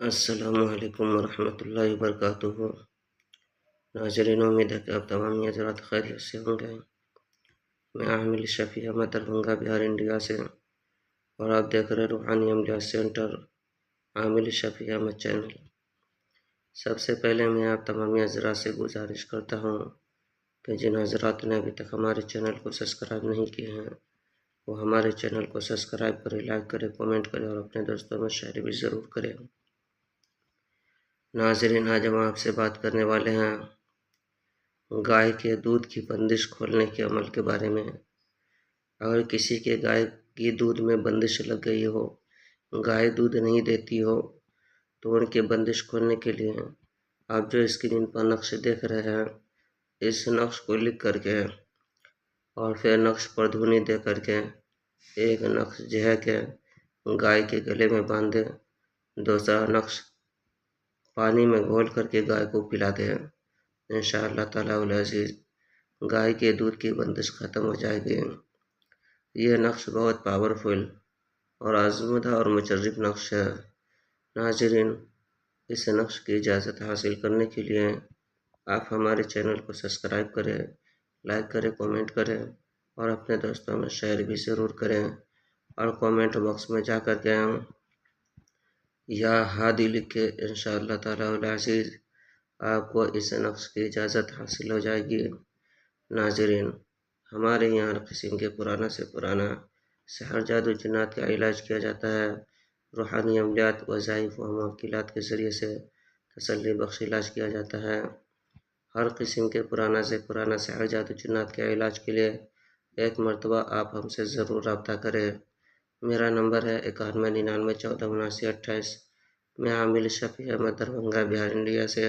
السلام علیکم ورحمۃ اللہ وبرکاتہ۔ ناظرین، امید ہے کہ آپ تمام حضرات خیریت سے ہوں گے۔ میں عامل شفیع احمد دربھنگہ بہار انڈیا سے، اور آپ دیکھ رہے روحانی عملیات سینٹر عامل شفیع احمد چینل۔ سب سے پہلے میں آپ تمام حضرات سے گزارش کرتا ہوں کہ جن حضرات نے ابھی تک ہمارے چینل کو سبسکرائب نہیں کیے ہیں وہ ہمارے چینل کو سبسکرائب کریں، لائک کریں، کومنٹ کریں اور اپنے دوستوں میں شیئر بھی ضرور کریں۔ ناظرین، آج ہم آپ سے بات کرنے والے ہیں گائے کے دودھ کی بندش کھولنے کے عمل کے بارے میں۔ اگر کسی کے گائے کی دودھ میں بندش لگ گئی ہو، گائے دودھ نہیں دیتی ہو، تو ان کی بندش کھولنے کے لیے آپ جو اسکرین پر نقش دیکھ رہے ہیں، اس نقش کو لکھ کر کے اور پھر نقش پر دھونی دے کر کے ایک نقش جو ہے کہ گائے کے گلے میں باندھ دیں، دوسرا نقش پانی میں گھول کر کے گائے کو پلا دیں۔ انشاءاللہ تعالیٰ العزیز گائے کے دودھ کی بندش ختم ہو جائے گی۔ یہ نقش بہت پاورفل اور آزمودہ اور مجرب نقش ہے۔ ناظرین، اس نقش کی اجازت حاصل کرنے کے لیے آپ ہمارے چینل کو سبسکرائب کریں، لائک کریں، کومنٹ کریں اور اپنے دوستوں میں شیئر بھی ضرور کریں، اور کومنٹ باکس میں جا کر کے یا ہادی لکھ کے انشاءاللہ تعالیٰ العزیز آپ کو اس نقش کی اجازت حاصل ہو جائے گی۔ ناظرین، ہمارے یہاں ہر قسم کے پرانا سے پرانا سحر جادو جنات کا علاج کیا جاتا ہے۔ روحانی عملیات، وظائف و موکلات کے ذریعے سے تسلی بخش علاج کیا جاتا ہے۔ ہر قسم کے پرانا سے پرانا سحر جادو جنات کے علاج کے لیے ایک مرتبہ آپ ہم سے ضرور رابطہ کریں۔ میرا نمبر ہے 9199147928۔ میں عامل شفیع احمد دربھنگہ بہار انڈیا سے،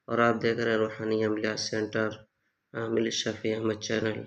اور آپ دیکھ رہے ہیں روحانی عملیات سینٹر عامل شفیع احمد چینل۔